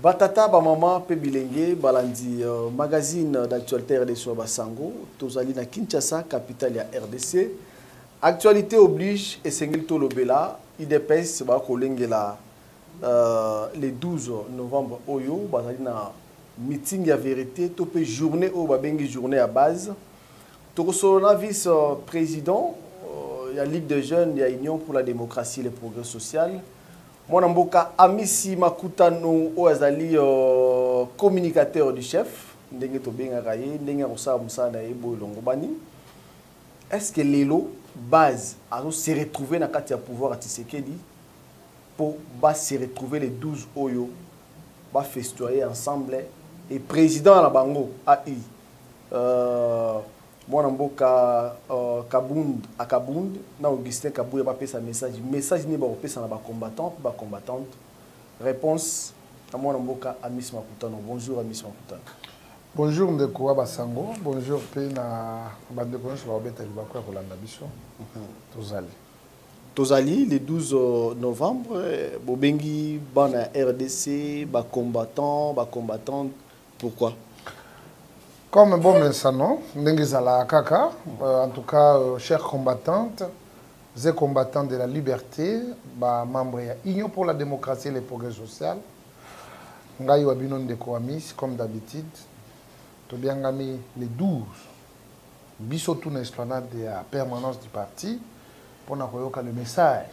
Batata, ba maman, pe bilenge, balandi magazine d'actualité RDC Basango, tozali na Kinshasa, capitale ya RDC. Actualité oblige et Sengil Tolobela, IDPS ba kolengela le 12 novembre oyo, bazali na meeting ya vérité, topé journée o babengi journée à base. Tokosona vice-président, il y a Ligue des jeunes, il y a Union pour la démocratie et le progrès social. Mon amboka Amisi Makutano Oazali communicateur du chef ndenge to benga kaye ndenge rosa musana ebo longobani. Est-ce que Lelo base a se retrouver na kati ya pouvoir à Tshisekedi pour se retrouver les 12 oyo ba festoyer ensemble et président la bango AI Mon amboka Kabund na Augustin Kabouya ba pesa message ni ba pesa na ba combattante réponse à mon amboka Amis Makutano. Bonjour Amis Makutano. Bonjour Ndeko Basango, bonjour pe na bande ko so ba beta libako ya kolanda biso. Tozali le 12 novembre bobengi bana RDC ba combattante pourquoi? Comme bon mensano, Ndengezala Kaka, en tout cas, chers combattantes et combattants de la liberté, membres de l'Union pour la démocratie et le progrès social, Ngaï Wabinon de Kouamis, comme d'habitude, Tobiangami les 12, Bissotou l'esplanade de la permanence du parti, pour nous le message.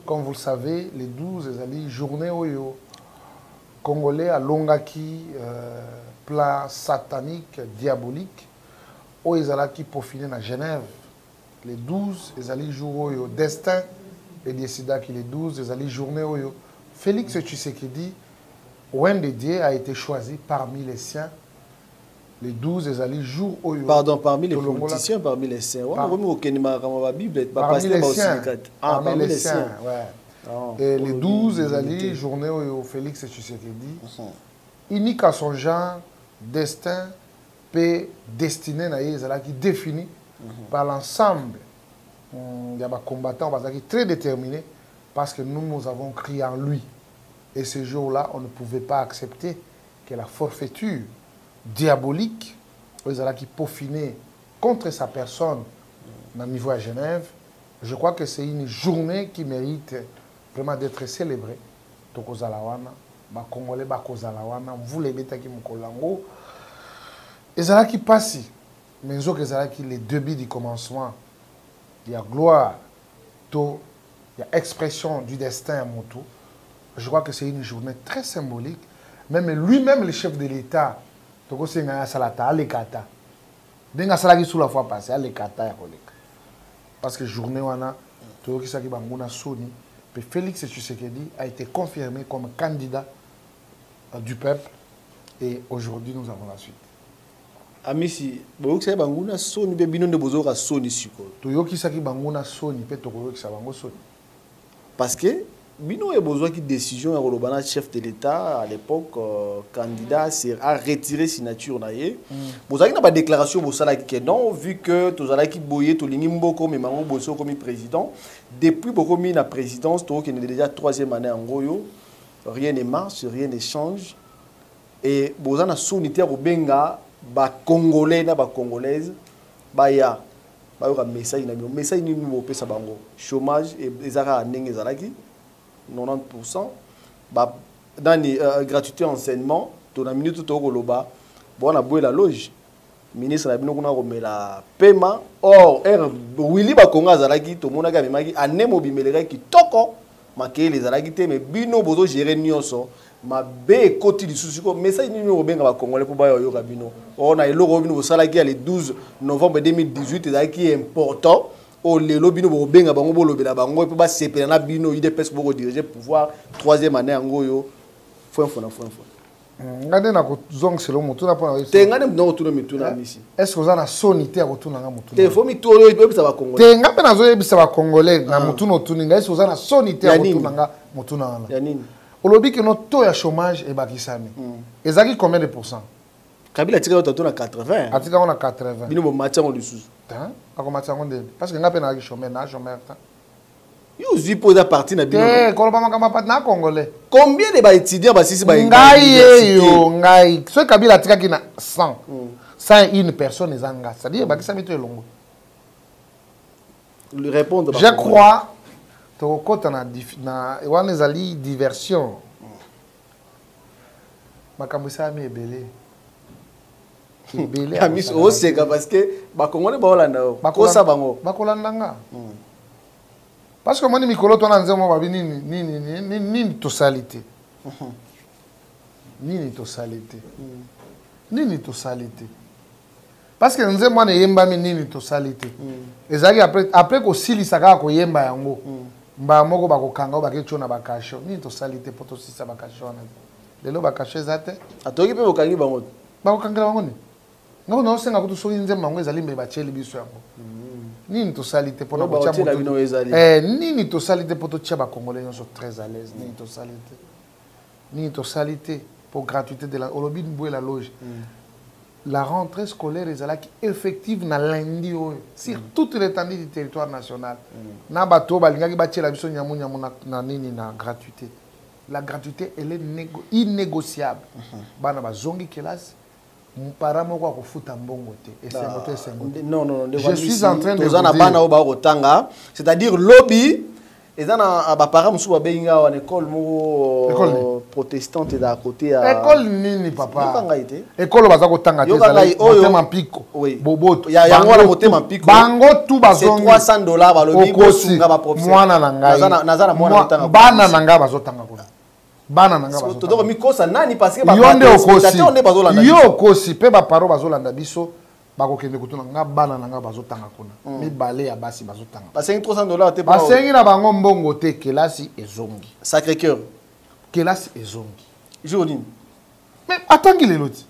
Comme vous le savez, les 12, les journée Oyo, Congolais à Longaki, plan satanique, diabolique, où ils allaient qui peaufiner à Genève. Les 12, ils allaient jouer au destin et décider que les 12, ils allaient journée où Félix Tshisekedi, Ouen de Dieu, a été choisi parmi les siens. Les 12, ils allaient jouer au Pardon, parmi les politiciens, parmi les siens. Parmi les siens. Parmi les siens, ouais. Et les 12, ils allaient journée où Félix Tshisekedi, unique à son genre, destin, paix, destinée, qui définie par l'ensemble des combattants très déterminés parce que nous avons crié en lui. Et ce jour-là, on ne pouvait pas accepter que la forfaiture diabolique, qui peaufinait contre sa personne au niveau à Genève, je crois que c'est une journée qui mérite vraiment d'être célébrée. Tokozalawana. Les Congolais, vous les bêtes qui m'ont et ça qui passe, mais les début du commencement, il y a gloire, il y a expression du destin à Moto. Je crois que c'est une journée très symbolique. Même lui-même, le chef de l'État, Toko Senga Salata, Alekata. Denga Salaki sous la fois passée, Alekata. Parce que journée, on a Toko Saki Banguna Soni, Félix Tshisekedi a été confirmé comme candidat du peuple et aujourd'hui nous avons la suite. Amisi, boyoki banguna soni be bino de bozoka soni siko. Toyoki saki banguna soni pe tokoyoki sa bango soni. Parce que bino e besoin qui décision ya kolobana chef de l'État à l'époque candidat a retiré signature na ye. Bozaki na ba déclaration bosala ki non vu que tozala ki boye to lingi mboko mais mango boso comme président depuis boko mi na présidence to qui est déjà 3e année en goyo. Rien ne marche, rien ne change. Et bozana sonité au benga ba congolais na ba congolaise ba ya ba yo message na message ni mo pesa bango chômage et ezara ndenge ezalaki 90% ba dani gratuité enseignement to na minute to koloba bona boye la loge ministre na bino kuna romela paiement or Willy ba konga ezalaki to monaka memaki anemo bimeleka kitoko makei les ezalaki te mais bino bozo gérer nyonso ma bé côté du souci mais ça ni nous benga ba congolais pour ba yo kabino on a eloko bino bosala ki le 12 novembre 2018 ezalaki qui important o lelo bino bo benga bango bolobela bango pe ba sepela na bino IDPS boko diriger pouvoir 3e année ngo yo foi ngade na ko zong selo mutuna pona te ngade no tuna mituna misi est-ce que vous ana sonité a rotuna nga mutuna te fo mitolo yebisa ba congolais te ngape na zo yebisa ba congolais na mutuna otuninga est-ce que vous ana sonité a rotuna nga mutuna na ya nini olobi que notre taux de chômage est bakisami ezaki combien de pourcents Kabila tika yo tatu na 80 atika on a 80 bino mo matia on lisusu ta ako matia on de parce que ngape na chômage na chômage ta Yo suis posé partie na bino. Congolais. Combien de étudiants ba sisi ba ngai yo ngai so Kabila tikaki na 100. 101 personnes ezanga. C'est-à-dire ba kisa mito elongo. Lui répondre. Je crois to kota na wana ezali diversion. Makambo sami ebele. Kamis oseka parce que ba Congolais ba Holanda ko sa bango. Ba kolandanga. Parce que moi, je ni totalité. Ni totalité. Parce que nous avons ni totalité. Et après que si lisaka ko yemba yango, ba moko ba ko kanga ba ke chona ba kasho, ni totalité pour to sisa ba kasho na. Lelo ba kasho zate. Atoki pe bokangi bango. Ba ko kanga bango ni. Ngabo na osenga kutu soki nzemba ngo ezali mbe ba cheli biso yango. Nini totalité pour Nini totalité pour les Congolais sont très à l'aise. Nini totalité pour gratuité de la la loge. La rentrée scolaire est effective na lundi sur toute l'étendue du territoire national. Na bato balingaki batie la biso nyamu na nini na gratuité. La gratuité elle est innégociable. Bana bazongi kelasi. Non, je suis en train de vous dire. C'est-à-dire lobby. Et dans les parents sont en école protestante d'à côté. École nini papa. École bazako tanga te motema mpiko. Boboto. Ya ngona motema mpiko. Bango tout bazongi. C'est $300 balobi bosunga ba professeur. Mwana na ngai. Nazana mwana tanga. Bana na ngai bazotanga kuna. Bana nanga bazo. Todoko mikosa nani parce que yo okosi pe ba paro bazolanda biso bakokende kutuna nga bana nanga bazotanga kuna. Mibale ya basi bazotanga. Basengi $300 te ba. Basengi na bango mbongo te kelasi ezongi. Sacré-Cœur. Kelasi ezongi. Journée. Mais attends lelo ti.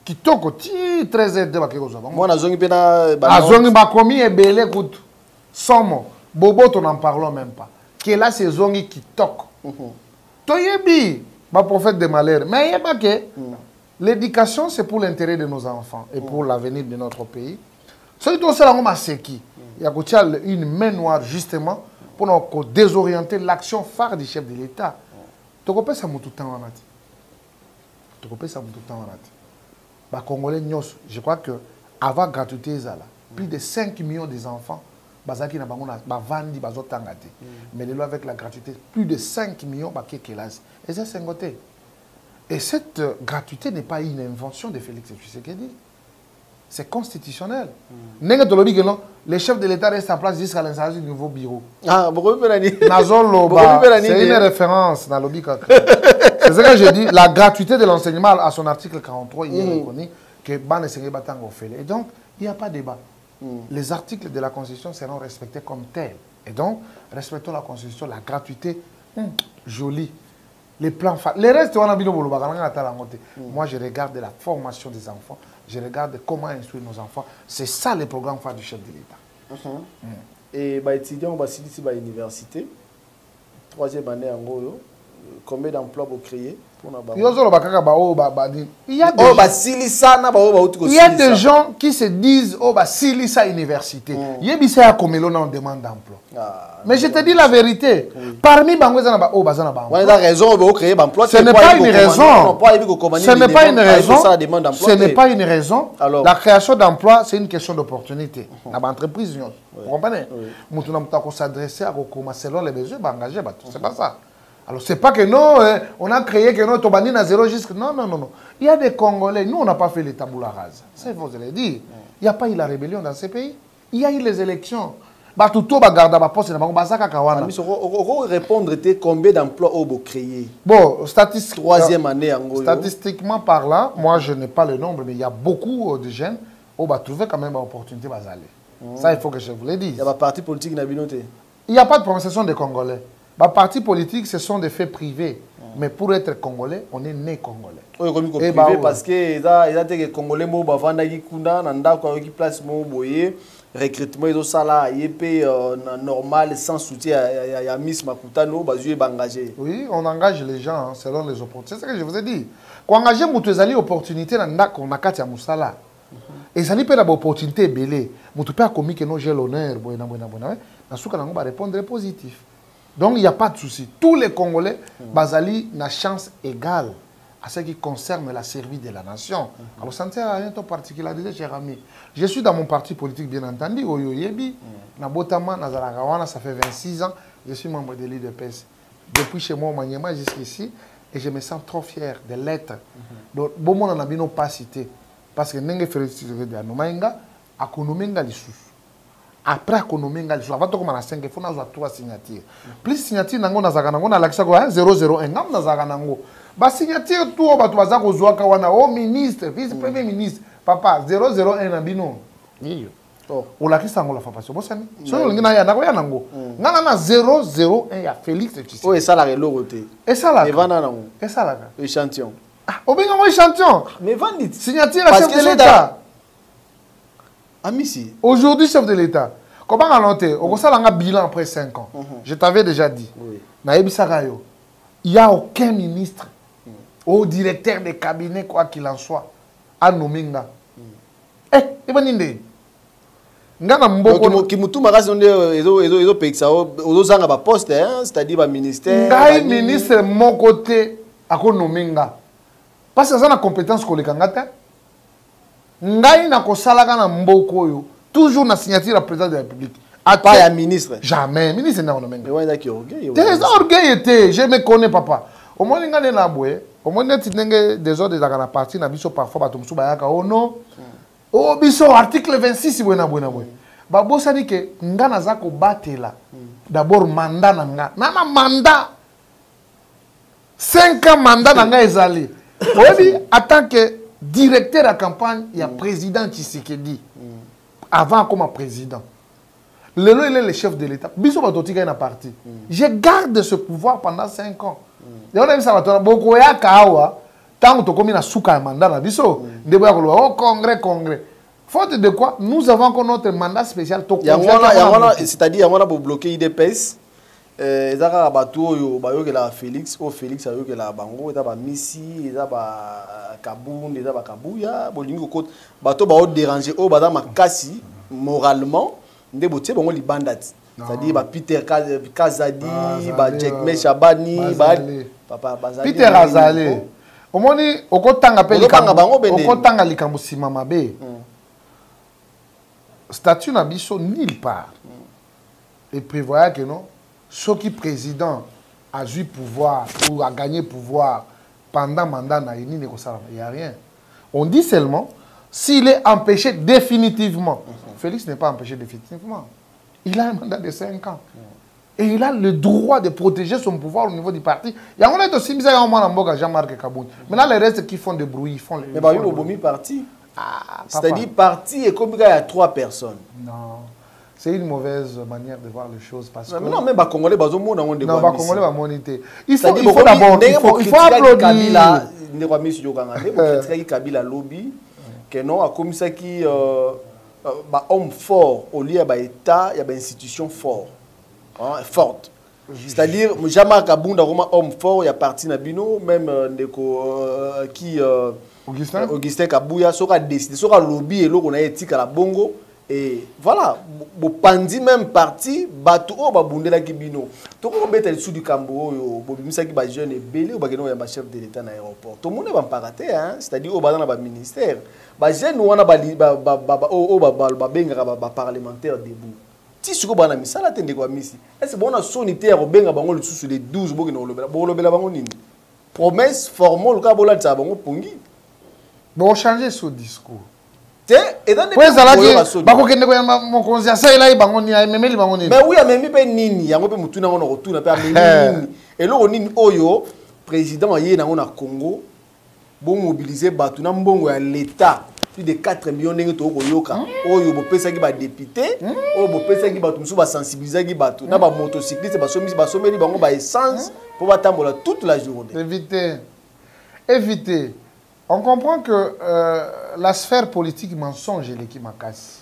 Kitoko ti 13h de bakeko zo bango. Mwana zongi pe na ba. Azongi bakomi ebele kutu. Somo boboto n'en parlons même pas. Kelasi ezongi kitoko. Toyebi, ma prophète de malheur. Mais il n'y a pas que l'éducation, c'est pour l'intérêt de nos enfants et pour l'avenir de notre pays. Ce qui est aussi il y a une main noire justement pour désorienter l'action phare du chef de l'État. Tu comprends ça tout le temps. Tu comprends ça tout le temps. Les Congolais, je crois que avant gratuité, plus de 5 millions d'enfants. Bazaki na bango na bavandi bazotanga te. Mais les lois avec la gratuité, plus de 5 millions baké kelas. Et ça c'est ngoté. Et cette gratuité n'est pas une invention de Félix Tshisekedi. C'est constitutionnel. Nenga tolobi que non, les chefs de l'État restent en place jusqu'à l'installation du nouveau bureau. Ah, c'est une référence dans lobby. C'est ce que je dis, la gratuité de l'enseignement à son article 43, il est reconnu que ban enseigné batango fait. Et donc, il n'y a pas de débat. Les articles de la Constitution seront respectés comme tels. Et donc, respectons la Constitution, la gratuité, jolie. Les plans, les restes, moi je regarde la formation des enfants, je regarde comment instruire nos enfants. C'est ça le programme phare du chef de l'État. Et les étudiants ont ici à l'université, 3e année en gros, combien d'emplois vous créez? Il y a des gens qui se disent oh bah si ça université il y a des comme on demande d'emploi mais je te dis la vérité parmi bangweza na oh bazana ba on a raison de créer emploi ce n'est pas une raison ce n'est pas une raison ce n'est pas une raison la création d'emploi c'est une question d'opportunité na ba entreprise vous comprenez mutu na mutako s'adresser à comment selon les besoins engager c'est pas ça. Alors, c'est pas que non, on a créé que non, Tobani na zéro jusque. Non, non, non, non. Il y a des Congolais. Nous, on n'a pas fait les taboulas rases. Ça, il faut se le dire. Il n'y a pas eu la rébellion dans ces pays. Il y a eu les élections. Batuto ba garda ba poste na bango basaka kawana. On répondre combien d'emplois vous créez? Bon, statistiquement, 3e année en gros. Statistiquement parlant, moi je n'ai pas le nombre, mais il y a beaucoup de jeunes qui ont trouvé quand même l'opportunité d'aller. Ça, il faut que je vous le dise. Il y a pas parti politique na binoté. Il n'y a pas de promotion des Congolais. Les partis politiques, ce sont des faits privés. Mais pour être Congolais, on est né Congolais. Oui, comme privé parce que il a été Congolais, mo bavanda ki kunda nanda ko ki place mo boye recrutement izo sala yep normal sans soutien ya Miss Makutano bazué bangagé. Oui, on engage les gens selon les opportunités. C'est ce que je vous ai dit. Ko engager mutu ezali opportunité nanda ko nakati ya musala. Et ça n'est pas l'opportunité belé. Mais tu peux commis que non j'ai l'honneur, na souka nango va répondre positif. Donc il n'y a pas de souci. Tous les Congolais bazali na chance égale à ce qui concerne la survie de la nation. Alors ça ne sert à rien de particulariser, cher ami. Je suis dans mon parti politique bien entendu, Oyo Yebi, na Botama, na Zaragawana, ça fait 26 ans, je suis membre de l'IDPS. Depuis chez moi au Maniema jusqu'ici, et je me sens trop fier de l'être. Donc, bon, on n'a pas cité. Parce que Nenge Félicité de Anomaïnga, Akonomenga Lissous. Après Akonomenga Lissous, avant de commencer à 5, il faut avoir 3 signatures. Plus signature, on a 001, on a Zaganango. Bah, signature, tout, on va au ministre, vice-premier ministre. Papa, 001 Nabino. On l'a dit ça, on l'a fait passer. Si on l'a dit, on a 001, il y a Félix Tshisekedi. Oui, ça l'a reloté. Et ça l'a. Et ça l'a. Échantillon. Au bien, on échantillon. Mais vendit. Signature à chef de l'État. Amici. Aujourd'hui, chef de l'État. Comment on a noté? On a un bilan après 5 ans. Je t'avais déjà dit. Il n'y a aucun ministre ou directeur de cabinet, quoi qu'il en soit, à nommer. Eh, il va dire. Ngana mboko ki mutu makasi onde ezo pekisa ozanga ba poste c'est-à-dire ba ministère ngai ministre mon côté ako nomenga parce que ça na compétence koleka ngata ngai na kosalaka na mboko yo toujours na signature la président de la République pas ya ministre jamais ministre na nomenga mais wanda ki orgueil des orgueil était je me connais papa au moins ngane na boye au moins net ndenge des ordres de la partie na biso parfois bato musu bayaka oh non oh biso article 26 buena. Babosa dit que ngana zako batela d'abord mandat nanga nana mandat 5 ans mandat nanga ezali oui en tant que directeur de campagne il y a président Tshisekedi avant comme président lelo il est le chef de l'État biso batotika na parti je garde ce pouvoir pendant 5 ans et on a vu ça batona boko ya kawa tant to komi na suka mandat na biso ndebo ya ko au congrès faute de quoi nous avons encore notre mandat spécial c'est-à-dire on a pour bloquer IDPS ezaka bato yo bayokela Félix o Félix ayokela bango eta ba Misi eta ba Kabunda eta ba Kabuya bolingo ko bato ba déranger o bada makasi moralement nde botie bango libandati c'est-à-dire ba Peter Kazadi ba Jack Meshabani ba papa Bazali Peter Azali omoni okotanga pe okotanga likambo sima mabe statut n'a biso nulle part. Et prévoyait que non, ce qui président a eu pouvoir ou a gagné pouvoir pendant mandat il n'y a rien. On dit seulement s'il est empêché définitivement. Félix n'est pas empêché définitivement. Il a un mandat de 5 ans. Et il a le droit de protéger son pouvoir au niveau du parti. Il y a un aussi Jean-Marc Kaboun. Maintenant, les restes qui font des bruits, ils font les. Mais il y a un parti. C'est-à-dire parti et comme il y a 3 personnes. Non. C'est une mauvaise manière de voir les choses parce que non mais ba congolais bazo mona on non ba congolais ba monité il faut d'abord il faut applaudir Kabila ne kwa misi yokanga ne critiquer Kabila lobby que non a comme ça qui ba homme fort au lieu ba état il y a ba institution fort forte. C'est-à-dire Jean-Marc Kabunda comme homme fort il y a parti na bino même ndeko qui Augustin Kabuya soka décidé soka lobby et loko na etika la bongo et voilà bo pandi même parti bato o babundela kibino to ko beta sous du cambo yo bo bimisa ki ba jeune belé o ba keno ya ba chef de l'état na aéroport to monde ba mparaté hein c'est-à-dire o ba na ba ministère ba jeune wana ba benga ba parlementaire debout ti suko ba na misala tende kwa misi est-ce bon na sonité ya benga bango le sous les 12 bo keno lobela bango nini promesse formelle ka bola tsa bango pongi bon changer ce discours. Et dans les mais oui, mais pas nini, yango pe mutuna on retourne pe nini. Et là on nini oyo président yé na on Congo bon mobiliser batu na mbongo ya l'état plus de 4 millions ndenge to koyoka oyo bo pesa ki ba député oyo bo pesa ki batu musu ba sensibiliser ki batu na ba motocycliste ba someli bango ba essence pour ba tambola toute la journée. Éviter. On comprend que la sphère politique mensonge et l'équipe casse.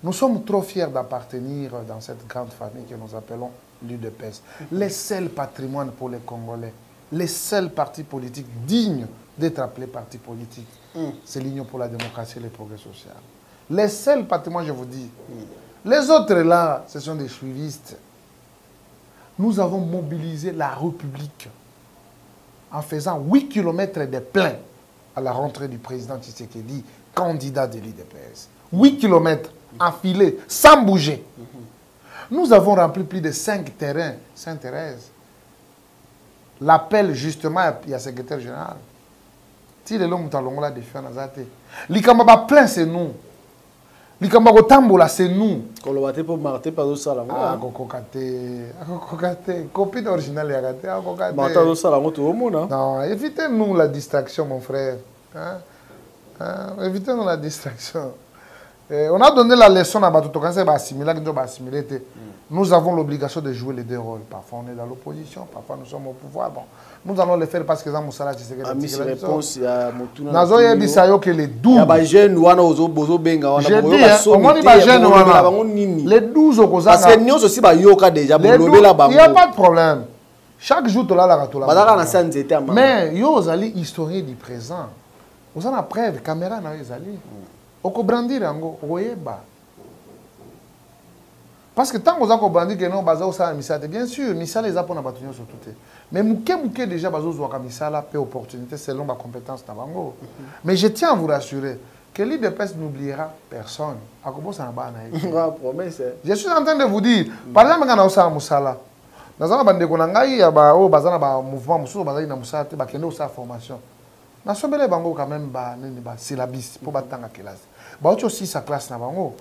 Nous sommes trop fiers d'appartenir dans cette grande famille que nous appelons l'UDPS. Les seuls patrimoines pour les Congolais. les seuls partis politiques dignes d'être appelés partis politiques, c'est l'Union pour la démocratie et le progrès social. Les seuls partis, moi je vous dis, les autres là, ce sont des suivistes. Nous avons mobilisé la République en faisant 8 km de plein à la rentrée du président Tshisekedi, candidat de l'UDPS. 8 km enfilés, sans bouger. Nous avons rempli plus de 5 terrains, Sainte-Thérèse. L'appel, justement, il y a le secrétaire général. Si les hommes ont la défiance, l'Ikamba plein, c'est nous. L'Ikamba Tambola, c'est nous. Kolobate pour Marté, pas de ça. Ah, Kokokate. Copine originale, Marté, de ça, tout le monde. Non, évitez-nous la distraction, mon frère. Évitez-nous la distraction. On a donné la leçon à Batuto quand c'est assimiler. Nous avons l'obligation de jouer les deux rôles. Parfois on est dans l'opposition, parfois nous sommes au pouvoir. Bon, nous allons le faire parce que dans Moussala, tu sais que c'est la réponse à Motuna. Nazo yebisayo que les 12. Ya ba jeune wana ozo bozo benga wana. Je dis, au moins les jeunes wana. Les 12 au Kozanga. Parce que nous aussi ba yoka déjà bolobé la bango. Il y a pas de problème. Chaque jour tu la gatola. Bazaka na santé était amama. Mais yo ozali historien du présent. Vous en avez preuve caméra na ezali. Oko brandir yango oyeba. Parce que tant que vous avez compris que nous avons misala, bien sûr, misala les apports n'abattent sur tout. Mais mouké déjà bazo zoaka misala peu opportunité selon ma compétence tabango. Mais je tiens à vous rassurer que l'IDPS n'oubliera personne. À quoi ça n'a pas promesse. Je suis en train de vous dire, par exemple quand on a musala, dans un bande qu'on a eu ba o bazana ba mouvement mususu bazali na musala te ba kende sa formation. Na sobele bango quand même ba nini ba syllabus pour batanga classe. Bah, aussi sa classe na bango.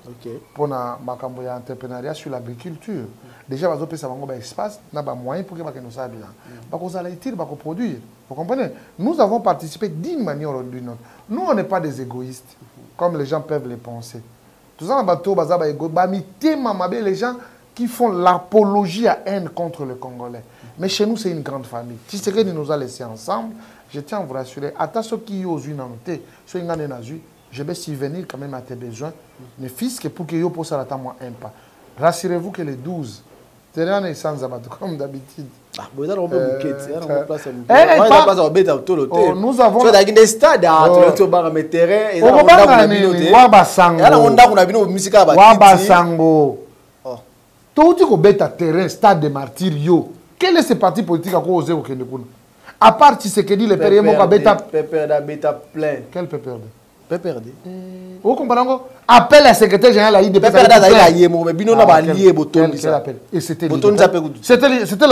Pour na makambo ya entrepreneuriat sur l'agriculture. Déjà bazo pesa bango ba espace na ba moyen pour que ba keno sa bien. Ba ko za la utile ba ko produire. Vous comprenez? Nous avons participé d'une manière ou d'une autre. Nous on n'est pas des égoïstes comme les gens peuvent le penser. Tout ça na bato baza ba égo ba mitema mabe les gens qui font l'apologie à haine contre le Congolais. Mais chez nous c'est une grande famille. Si c'est que nous a laissé ensemble, je tiens à vous rassurer, à ceux qui osent une annonce, ceux qui n'ont pas je vais subvenir quand même à tes besoins. Mes fils, que pour que yo puisse à moi un pas. Rassurez-vous que les 12, c'est rien et sans abattre comme d'habitude. Nous avons des stades terrain, stade de martyr. Quel est ce parti politique à cause de à part ce que dit le père Moka Beta plein. Quel pépère? Perdre. Vous comprenez? Appelle la secrétaire générale à l'IDPS. Et c'était la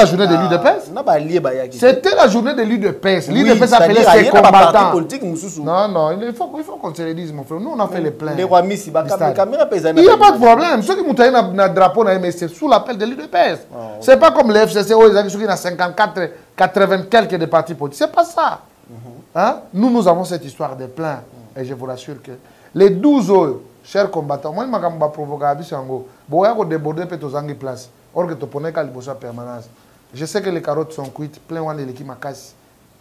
journée de l'UDPS. C'était la journée de l'UDPS. L'UDPS appelait ses combattants. Non, il faut qu'on se le dise, mon frère. Nous, on a fait les plaintes. Il n'y a pas de problème. Ceux qui ont un drapeau, c'est sous l'appel de l'UDPS. Ce n'est pas comme le FCC, qui a 54, 80 quelques de partis politiques. Ce n'est pas ça. Nous avons cette histoire de plaintes. Et je vous rassure que les 12 autres, chers combattants, moi, je vais provoquer à Bissango. Je vais déborder pour place. Or que tu connais qu'à l'imposer permanence. Je sais que les carottes sont cuites, plein de l'équipe m'a cassé.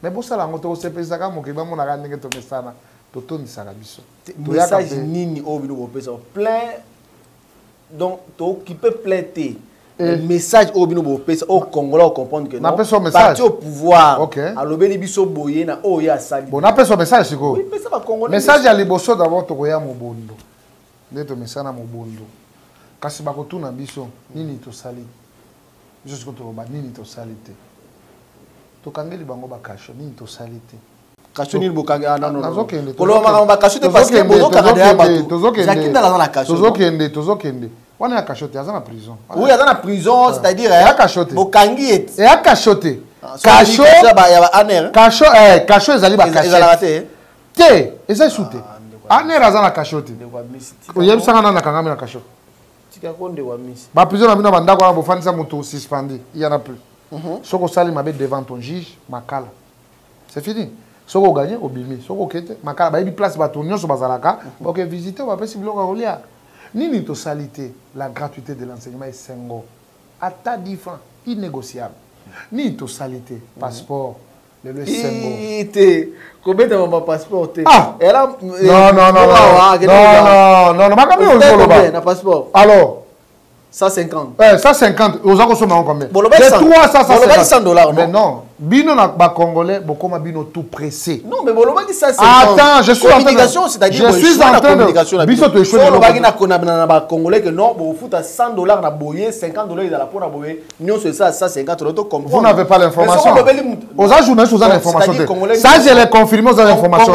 Mais pour ça, là, on se fait ça comme que je vais regarder que tu ça. Tu tournes ça à Bisson. Message nini au bureau plein. Donc, tu peux plaiter. Le message au Bino au Congolais on comprendre que non parti au pouvoir à l'obéli biso boye na oya sali bon appelle son message siko oui mais ça va Congolais message ya liboso d'abord to koya mobondo ndeto message na mobondo kasi ba ko tuna biso nini to sali jusqu'au to ba nini to salite to kangeli bango ba kasho nini to salite kasho nini bokanga non kolo ba kasho te parce que bozo kanga ba jakinda la kasho tozokende on est à cachoter, il y a en prison. Oui, il y a en prison, c'est-à-dire. Il y a cachoter. Bokangi est. Il y a cachoter. Cacho. Cacho, ils allaient à cachoter. Té, ils allaient shooter. Aner, ils allaient à cachoter. Il y a eu ça dans la kangami à cachoter. Ma prison, on a bandé quoi, on va faire moto suspendu. Il y en a plus. Ce qu'on s'allie ma bête devant ton juge, Makala. C'est fini. Ce qu'on gagne, au bimi. Ce qu'on quitte, Makala. Bah il y a place bâtonnier sur Bazalaka. Ok, visiter, on va passer bloc à Olia. Nini to salité, la gratuité de l'enseignement est 5 euros. À ta 10 francs, innégociable. Ni to salité, passeport, le 5 euros. Combien de mon passeport? Ah! Non, passeport. Alors 150. 150. Aux gens consomment combien? C'est 350. $100. Mais non. Bino na ba Congolais, beaucoup ma bino tout pressé. Non, mais bon, ça c'est. Attends, je suis en train de. Communication, c'est-à-dire. Je suis en train de. Biso tu choisis. On va gagner na ba Congolais que non, bon, fout à $100 na boyer, $50 dans la peau na boyer. Nous c'est ça 50 euros comme. Vous n'avez pas l'information. Aux journalistes, vous avez l'information. Ça, je l'ai confirmé, vous avez l'information.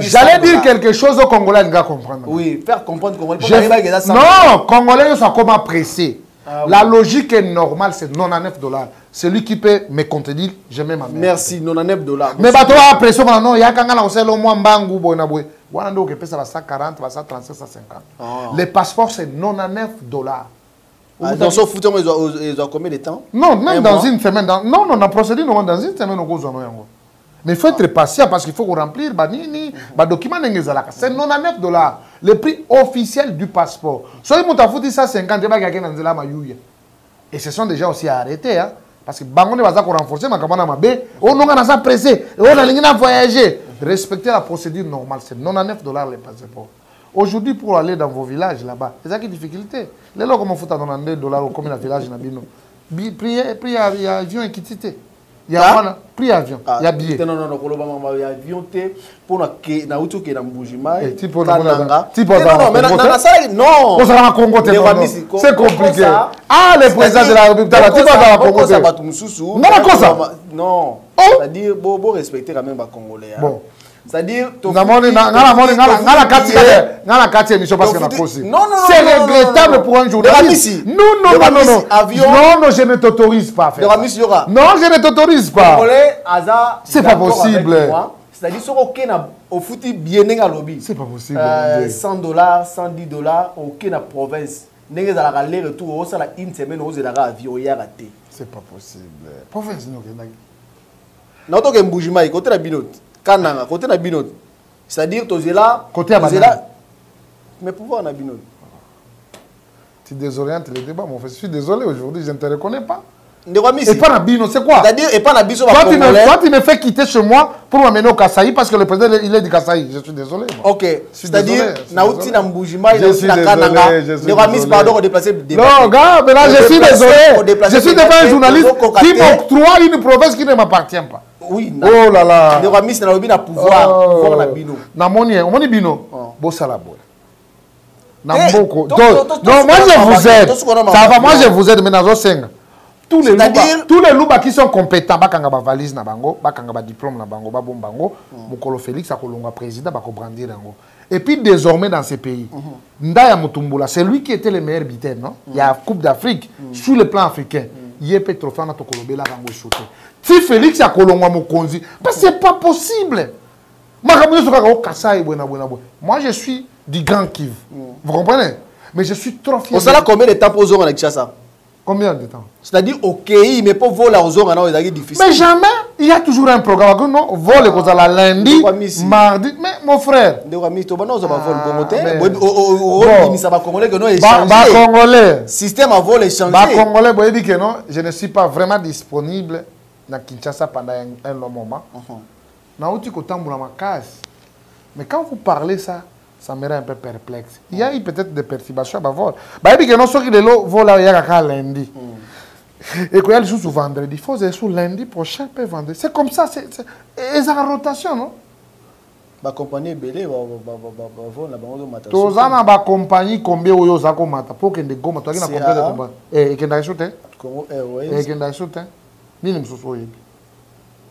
J'allais dire quelque chose aux Congolais, les gars comprendre. Oui, faire comprendre Congolais. Non, Congolais, ils sont comment pressés. La logique est normale, c'est $99. Celui qui peut me contredire, je mets ma main. Merci, $99. Mais bah toi, pression, non, il y a quand on sait le moins bangu, bonaboué. Voilà, donc, ça va 140, ça va 135, 150. Les passeports, c'est $99. Dans ce foutu, ils ont combien de temps? Non, même dans une semaine. Non, on a procédé dans une semaine. Mais il faut être patient parce qu'il faut remplir les documents. C'est $99. Le prix officiel du passeport. Si vous avez 150, et ce sont déjà aussi arrêtés. Hein? Parce que Bango ne va pas renforcer, mais on a pressé, on a voyagé. Respectez la procédure normale, c'est $99 les passeports. Aujourd'hui, pour aller dans vos villages là-bas, c'est ça qui est difficulté. Les gens comment foutent à $92 comme dans le village, prix avion et quitté. Il y a prix avion, il y a billet. Non, il y a avion pour na auto qui est dans Mbujima. Tipo non, c'est compliqué. Ah, le président de la République, non, c'est-à-dire bon respecter quand même les Congolais. Bon. C'est-à-dire c'est regrettable pour un journaliste. Non, je ne t'autorise pas à faire. Non, je ne t'autorise pas. C'est pas possible. C'est-à-dire au foot bien à lobby. C'est pas possible. $100, $110 aucun na province. N'est à aller retour au sala une semaine aux avions y raté. C'est pas possible. Province non que na to ke Mbujima côté la binote. Kananga côté na binote. C'est-à-dire tozela côté Abana. Mais pouvoir na binote. Tu désorientes le débat mon frère. Je suis désolé aujourd'hui, je ne te reconnais pas. Et pas Nabino, c'est quoi? C'est-à-dire, et pas Nabiso. Toi, tu me fais quitter chez moi pour m'amener au Kasaï parce que le président, il est du Kasaï. Je suis désolé. Moi. Ok. C'est-à-dire, Naouti Nambujima, il est à Kananga. Ramis, pardon, on déplace. Non, gars, mais là, je suis désolé. Je suis devant un journaliste qui m'octroie une province qui ne m'appartient pas. Oui. Oh là là. Ramis, n'a pas pouvoir. Nabino. Namoni, on est Bino. Bossalaboy. Non, moi je vous aide. Ça va, moi je vous aide, mais dans 5. Tous les loups qui sont compétents, bakanga ba valise na bango, bakanga ba diplôme na bango, ba bon bango, Mokolo Félix akolonga président bako brandir yango. Et puis désormais dans ces pays, Ndaya Mutumbula, c'est lui qui était le meilleur buteur, non? Il y a Coupe d'Afrique sur le plan africain. Il y a Petrofan na tokolobela bango shooter. Si Félix akolonga mokonzi, parce que c'est pas possible. Moi je suis du Grand Kivu. Vous comprenez? Mais je suis trop fier. On sait combien de temps pour Zora avec ça? Combien de temps? C'est-à-dire, ok, mais pour voler aux Zora, c'est difficile. Mais jamais, il y a toujours un programme. Non, voler lundi, mardi. Mais mon frère. Système à vol échangé. Je ne suis pas vraiment disponible dans Kinshasa pendant un long moment. Mais quand vous parlez ça, ça me rend un peu perplexe. Il y a eu peut-être des perturbations à vol. Bah, il y a des gens qui volent lundi. Et quand il y a les vendredi, il faut que lundi prochain, peut vendredi. C'est comme ça, c'est en rotation, non? La compagnie belé va voler la tous les compagnie combien où ils ont mata pour que des gommes toi qui n'a compris de combat et qui n'a sauté Congo Airways et qui n'a sauté ni ne sauté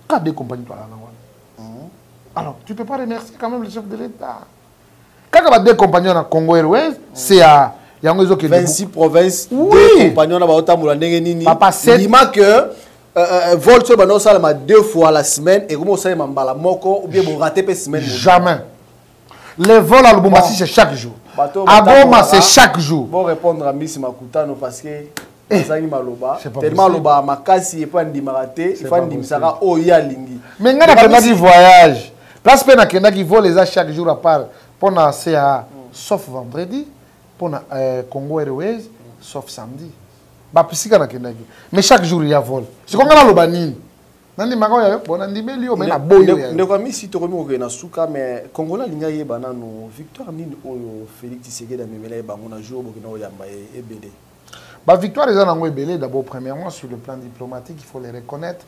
quatre des compagnies toi là. Alors tu peux pas remercier quand même le chef de l'État. Quand il y a deux compagnons dans Congo Airways, c'est à 26 provinces, deux compagnons dans Baotamboula Ndengenini. Papa, c'est que vol sur le salama 2 fois la semaine et comment ça mambala moko ou bien vous ratez pas semaine. Jamais. Les vols à Lubumbashi c'est chaque jour. À Goma c'est chaque jour. Bon répondre à Miss Makutano parce que tellement loba makasi et pas ndimaraté, il faut ndimsara oya lingi. Mais ngana kenda qui voyage. Place pena kenda qui vole les chaque jour à part pour na CA sauf vendredi pour na Congo Airways sauf samedi. Mais chaque jour il y a vol. C'est comme ça le nini. Nandi magoya bon andi melio mais na boyo. Ne quoi mi si to remi au na suka mais Congolais linga ye banano victoire nini oyo Félix Tshisekedi amemela bango na jour bokina oyamba ebele. Bah victoire les en ebele d'abord premièrement sur le plan diplomatique il faut les reconnaître.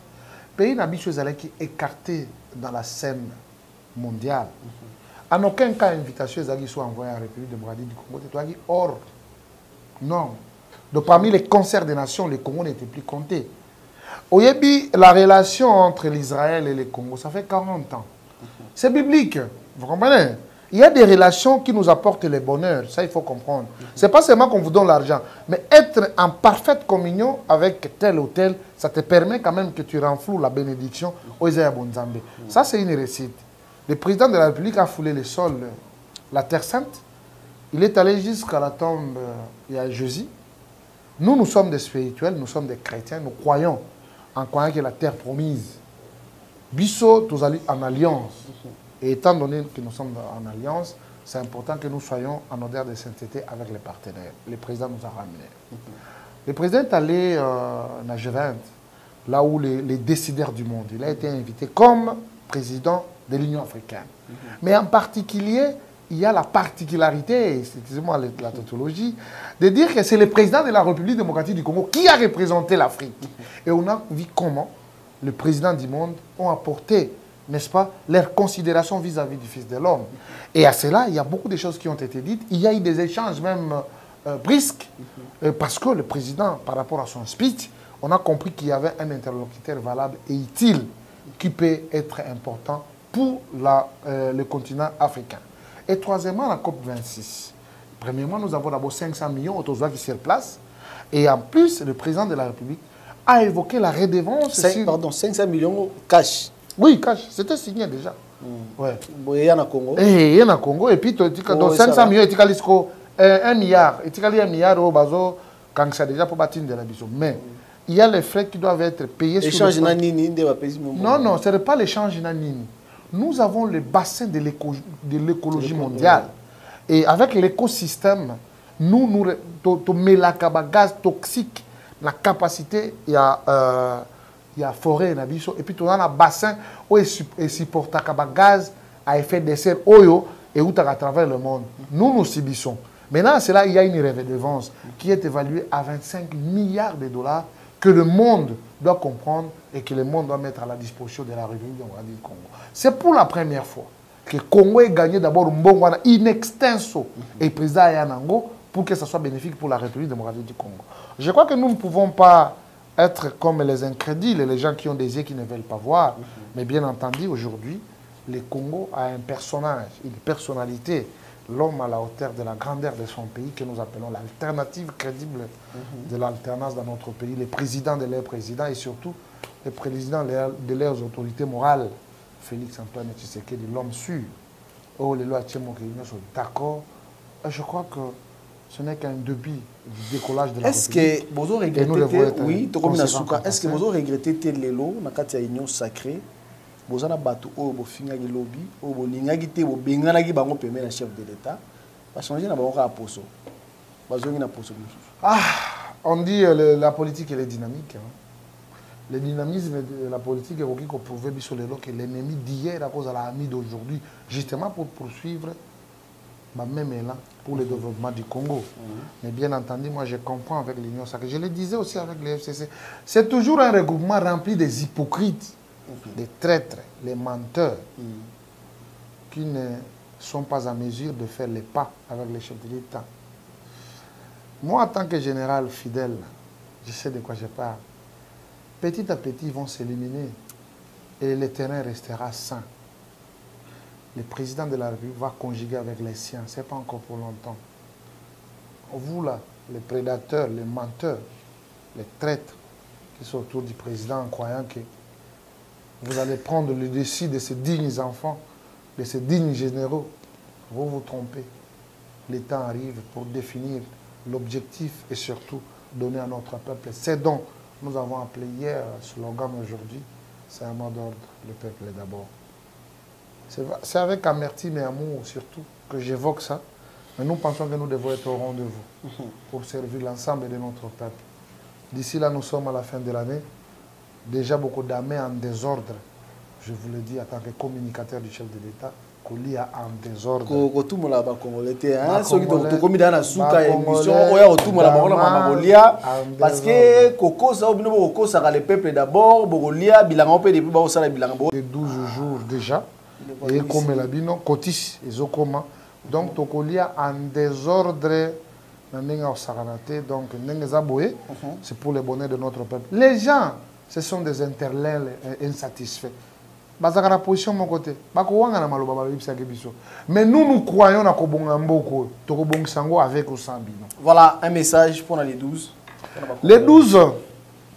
pays Nabicho qui est écarté dans la scène mondiale. En aucun cas, invitation soit envoyée à la République démocratique du Congo. C'est or. Non. Donc, parmi les concerts des nations, le Congo n'était plus compté. Au Yébi, la relation entre l'Israël et le Congo, ça fait 40 ans. C'est biblique. Vous comprenez? Il y a des relations qui nous apportent le bonheur. Ça, il faut comprendre. Ce n'est pas seulement qu'on vous donne l'argent. Mais être en parfaite communion avec tel ou tel, ça te permet quand même que tu renfloues la bénédiction aux Bonzambé. Ça, c'est une réussite. Le président de la République a foulé le sol, la Terre Sainte. Il est allé jusqu'à la tombe, il y a jeudi. Nous, nous sommes des spirituels, nous sommes des chrétiens, nous croyons en croyant que la terre promise. Bissot, tous allés en alliance. Et étant donné que nous sommes en alliance, c'est important que nous soyons en odeur de sainteté avec les partenaires. Le président nous a ramenés. Le président est allé à G20, là où les décideurs du monde. Il a été invité comme président de l'Union africaine. Mais en particulier, il y a la particularité, excusez-moi la tautologie, de dire que c'est le président de la République démocratique du Congo qui a représenté l'Afrique. Et on a vu comment les présidents du monde ont apporté, n'est-ce pas, leur considération vis-à-vis du Fils de l'homme. Et à cela, il y a beaucoup de choses qui ont été dites. Il y a eu des échanges même brisques, parce que le président, par rapport à son speech, on a compris qu'il y avait un interlocuteur valable et utile qui peut être important pour le continent africain. Et troisièmement, la COP26. Premièrement, nous avons d'abord 500 millions autour qui sur place. Et en plus, le président de la République a évoqué la redevance. Pardon, 500 millions cash. Oui, cash. C'était signé déjà. Ouais. Il y a un Congo. Il y a un Congo. Et puis, donc 500 millions, il y a 1 milliard. Il y a 1 milliard au bazo, quand c'est déjà pour bâtir de la vision. Mais il y a les frais qui doivent être payés sur l'échange. Non, non, ce n'est pas l'échange Nanini. Nous avons le bassin de l'écologie mondiale. Et avec l'écosystème, nous mettons le gaz toxique, la capacité, il y a forêt, et puis tu as un bassin où il supporte le gaz à effet de serre et où à travers le monde. Nous subissons. Maintenant, c'est là il y a une redevance qui est évaluée à 25 milliards de dollars que le monde doit comprendre et que le monde doit mettre à la disposition de la République démocratique du Congo. C'est pour la première fois que le Congo ait gagné d'abord in extenso et le président Yanango pour que ça soit bénéfique pour la République démocratique du Congo. Je crois que nous ne pouvons pas être comme les incrédules et les gens qui ont des yeux qui ne veulent pas voir. Mais bien entendu, aujourd'hui, le Congo a un personnage, une personnalité, l'homme à la hauteur de la grandeur de son pays que nous appelons l'alternative crédible de l'alternance dans notre pays, les présidents de leurs présidents et surtout les présidents de leurs autorités morales. Félix Antoine Tshisekedi, l'homme sûr. Oh, les lois sont d'accord. Je crois que ce n'est qu'un début du décollage de la République. Est-ce que vous regrettez, oui, est-ce que vous regrettez l'élo dans la union sacrée? Vous avez battu au lobby, au lingagité, au benganagi bango permet la chef de l'État. Va changer na bango à poso. Ah, on dit la politique elle est dynamique. Hein. Le dynamisme de la politique est qu'on pouvait sur les lots que l'ennemi d'hier à cause de l'ami d'aujourd'hui, justement pour poursuivre ma même élan pour le développement du Congo. Mais bien entendu, moi je comprends avec l'Union sacrée. Je le disais aussi avec le FCC. C'est toujours un regroupement rempli des hypocrites, des traîtres, les menteurs, qui ne sont pas en mesure de faire les pas avec les chefs de l'État. Moi, en tant que général fidèle, je sais de quoi je parle. Petit à petit, ils vont s'éliminer et le terrain restera sain. Le président de la République va conjuguer avec les siens. Ce n'est pas encore pour longtemps. Vous, là, les prédateurs, les menteurs, les traîtres qui sont autour du président en croyant que vous allez prendre le dessus de ces dignes enfants, de ces dignes généraux, vous vous trompez. Le temps arrive pour définir l'objectif et surtout donner à notre peuple. C'est donc nous avons appelé hier, slogan aujourd'hui, c'est un mot d'ordre, le peuple est d'abord. C'est avec amertume et amour surtout que j'évoque ça, mais nous pensons que nous devons être au rendez-vous pour servir l'ensemble de notre peuple. D'ici là, nous sommes à la fin de l'année, déjà beaucoup d'armées en désordre, je vous le dis en tant que communicateur du chef de l'État, Kolia en désordre. Tout le monde a congolais. Ceux qui ont commis dans la souka émission, tout le monde a Mongolia. Parce que Coco, ça a le peuple d'abord, Bogolia, Bilangan, depuis Baosala Bilangan. 12 jours déjà. Et comme la bino, Cotis, et Zokoma. Donc, Tokolia en désordre. Donc, c'est pour le bonheur de notre peuple. Les gens, ce sont des interlènes insatisfaits. Bazakara position mon côté. Mais nous croyons à Kobongamboko, Tokobongsango avec Osambino. Voilà un message pour les 12. Les 12,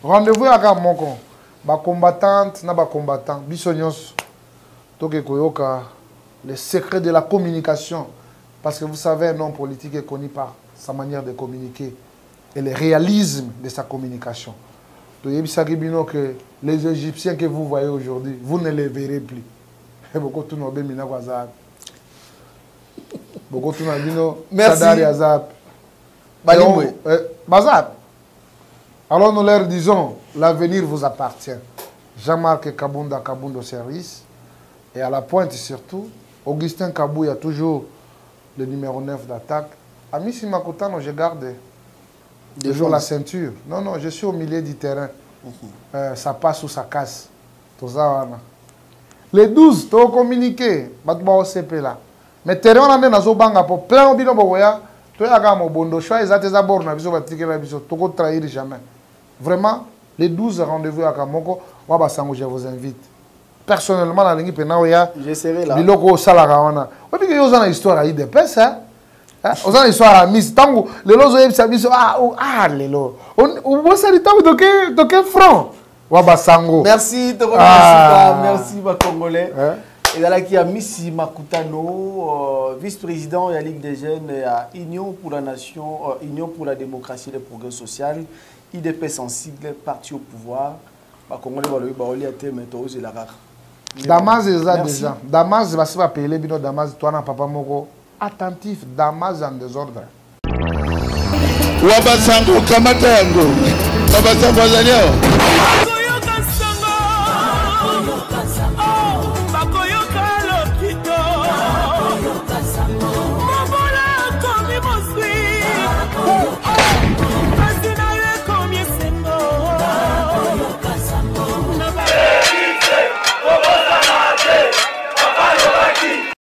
rendez-vous avec Moko. Ba combattante, na ba combattant. Bisognos, Toke Koyoka, les secrets de la communication. Parce que vous savez, un homme politique est connu par sa manière de communiquer et le réalisme de sa communication. Que les Égyptiens que vous voyez aujourd'hui, vous ne les verrez plus. Merci. Alors nous leur disons, l'avenir vous appartient. Jean-Marc Kabunda Kabundo service. Et à la pointe surtout, Augustin Kabou, il y a toujours le numéro 9 d'attaque. Amissi Makutano, je garde toujours la ceinture. Non, non, je suis au milieu du terrain. Ça passe ou ça casse. Tout ça, les 12, tu as communiqué. Mais terrain, on a des banga pour plein de gens. Tu as un bondo choix, ils ont des abords, tu as trahir jamais. Vraiment, les 12 rendez-vous à Kamoko, je vous invite. Personnellement, je serai là. Biloko Salarawana. On dit que vous avez une histoire à IDPS, hein? Vous avez une histoire à Miss Tango. Les lots les lots. On voit ça, de quel front? Wabasango. Merci, merci, ma Congolais. Et là, qui a Missi Makutano, vice-président de la Ligue des Jeunes à Union pour la Nation, Union pour la démocratie et le progrès social, IDP sensible, parti au pouvoir. Ma Congolais va le baouli à thème et la rare. Damas est là déjà. Damas va se payer les bino Damas, toi, papa Moko. Attentif, Damas en désordre. Wabasango, Kamatango. Wabasango,